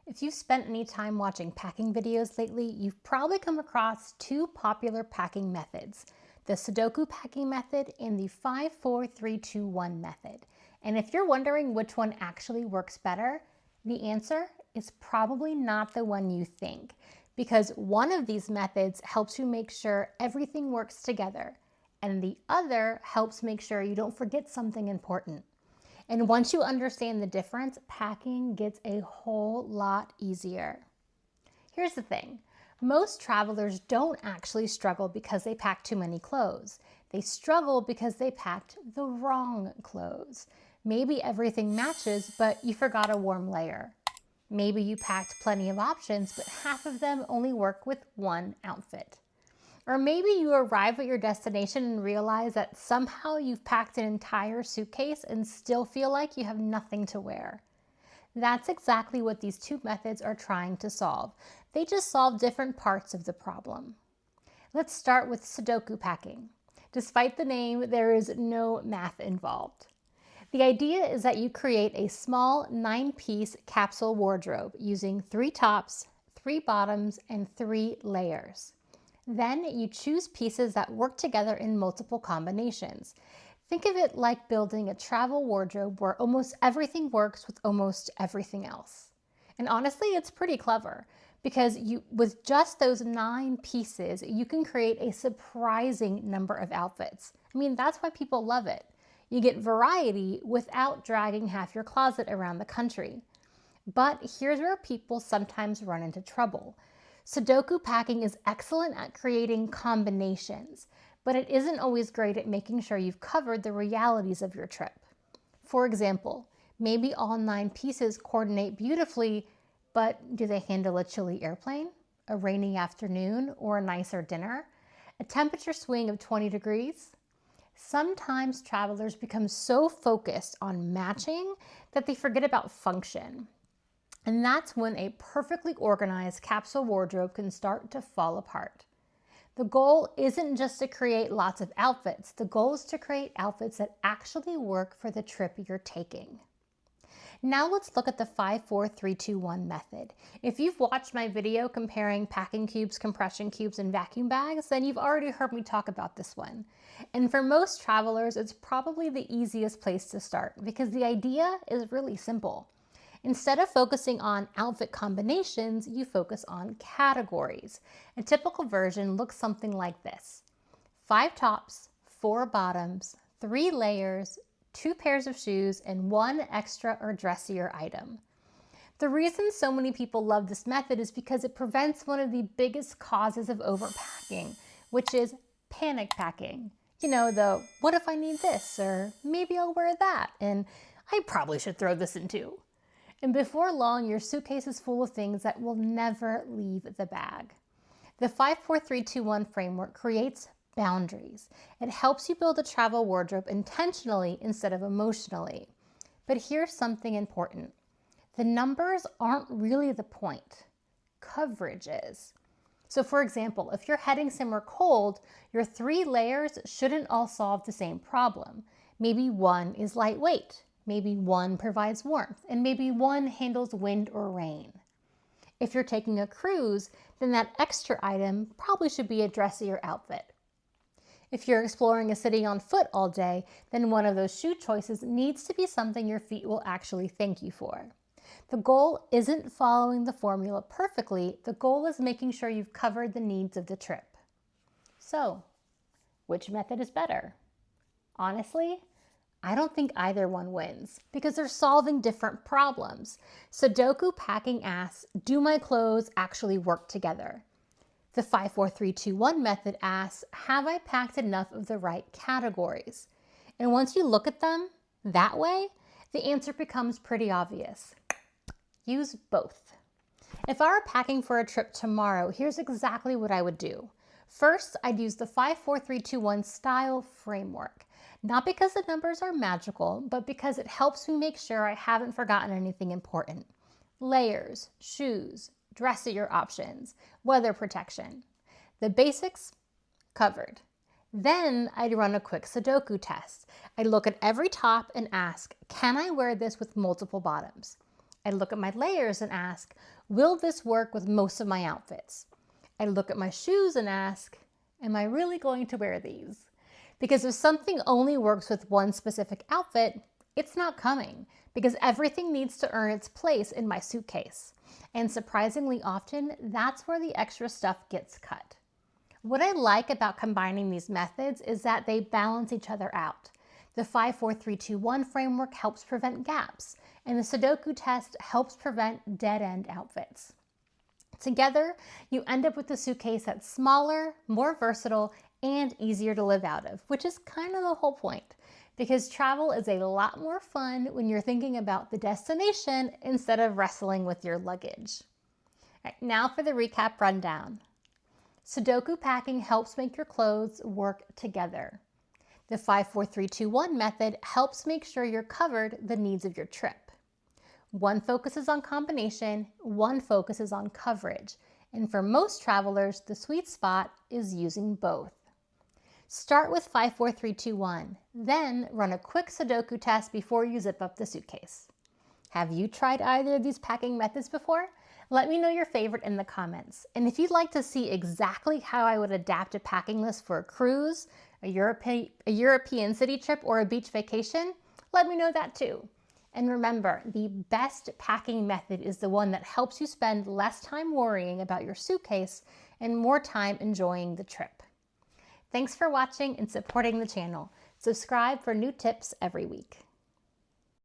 If you've spent any time watching packing videos lately, you've probably come across two popular packing methods, the Sudoku packing method and the 5-4-3-2-1 method. And if you're wondering which one actually works better, the answer is probably not the one you think, because one of these methods helps you make sure everything works together, and the other helps make sure you don't forget something important. And once you understand the difference, packing gets a whole lot easier. Here's the thing. Most travelers don't actually struggle because they pack too many clothes. They struggle because they packed the wrong clothes. Maybe everything matches, but you forgot a warm layer. Maybe you packed plenty of options, but half of them only work with one outfit. Or maybe you arrive at your destination and realize that somehow you've packed an entire suitcase and still feel like you have nothing to wear. That's exactly what these two methods are trying to solve. They just solve different parts of the problem. Let's start with Sudoku packing. Despite the name, there is no math involved. The idea is that you create a small 9-piece capsule wardrobe using 3 tops, 3 bottoms, and 3 layers. Then you choose pieces that work together in multiple combinations. Think of it like building a travel wardrobe where almost everything works with almost everything else. And honestly, it's pretty clever because with just those 9 pieces, you can create a surprising number of outfits. I mean, that's why people love it. You get variety without dragging half your closet around the country. But here's where people sometimes run into trouble. Sudoku packing is excellent at creating combinations, but it isn't always great at making sure you've covered the realities of your trip. For example, maybe all 9 pieces coordinate beautifully, but do they handle a chilly airplane, a rainy afternoon, or a nicer dinner, a temperature swing of 20 degrees? Sometimes travelers become so focused on matching that they forget about function. And that's when a perfectly organized capsule wardrobe can start to fall apart. The goal isn't just to create lots of outfits. The goal is to create outfits that actually work for the trip you're taking. Now let's look at the 5-4-3-2-1 method. If you've watched my video comparing packing cubes, compression cubes, and vacuum bags, then you've already heard me talk about this one. And for most travelers, it's probably the easiest place to start because the idea is really simple. Instead of focusing on outfit combinations, you focus on categories. A typical version looks something like this: 5 tops, 4 bottoms, 3 layers, 2 pairs of shoes, and 1 extra or dressier item. The reason so many people love this method is because it prevents one of the biggest causes of overpacking, which is panic packing. You know, the what if I need this, or maybe I'll wear that, and I probably should throw this in too. And before long, your suitcase is full of things that will never leave the bag. The 5-4-3-2-1 framework creates boundaries. It helps you build a travel wardrobe intentionally instead of emotionally. But here's something important. The numbers aren't really the point. Coverage is. So for example, if you're heading somewhere cold, your 3 layers shouldn't all solve the same problem. Maybe 1 is lightweight. Maybe 1 provides warmth, and maybe 1 handles wind or rain. If you're taking a cruise, then that extra item probably should be a dressier outfit. If you're exploring a city on foot all day, then one of those shoe choices needs to be something your feet will actually thank you for. The goal isn't following the formula perfectly. The goal is making sure you've covered the needs of the trip. So, which method is better? Honestly, I don't think either one wins because they're solving different problems. Sudoku packing asks, do my clothes actually work together? The 5-4-3-2-1 method asks, have I packed enough of the right categories? And once you look at them that way, the answer becomes pretty obvious. Use both. If I were packing for a trip tomorrow, here's exactly what I would do. First, I'd use the 5-4-3-2-1 style framework. Not because the numbers are magical, but because it helps me make sure I haven't forgotten anything important. Layers, shoes, dressier options, weather protection. The basics covered. Then I'd run a quick Sudoku test. I'd look at every top and ask, can I wear this with multiple bottoms? I look at my layers and ask, will this work with most of my outfits? I look at my shoes and ask, am I really going to wear these? Because if something only works with one specific outfit, it's not coming because everything needs to earn its place in my suitcase. And surprisingly often, that's where the extra stuff gets cut. What I like about combining these methods is that they balance each other out. The 5-4-3-2-1 framework helps prevent gaps, and the Sudoku test helps prevent dead-end outfits. Together, you end up with a suitcase that's smaller, more versatile, and easier to live out of, which is kind of the whole point, because travel is a lot more fun when you're thinking about the destination instead of wrestling with your luggage. All right, now for the recap rundown. Sudoku packing helps make your clothes work together. The 5-4-3-2-1 method helps make sure you're covered the needs of your trip. One focuses on combination, one focuses on coverage, and for most travelers, the sweet spot is using both. Start with 5-4-3-2-1, then run a quick Sudoku test before you zip up the suitcase. Have you tried either of these packing methods before? Let me know your favorite in the comments. And if you'd like to see exactly how I would adapt a packing list for a cruise, a European city trip, or a beach vacation, let me know that too. And remember, the best packing method is the one that helps you spend less time worrying about your suitcase and more time enjoying the trip. Thanks for watching and supporting the channel. Subscribe for new tips every week.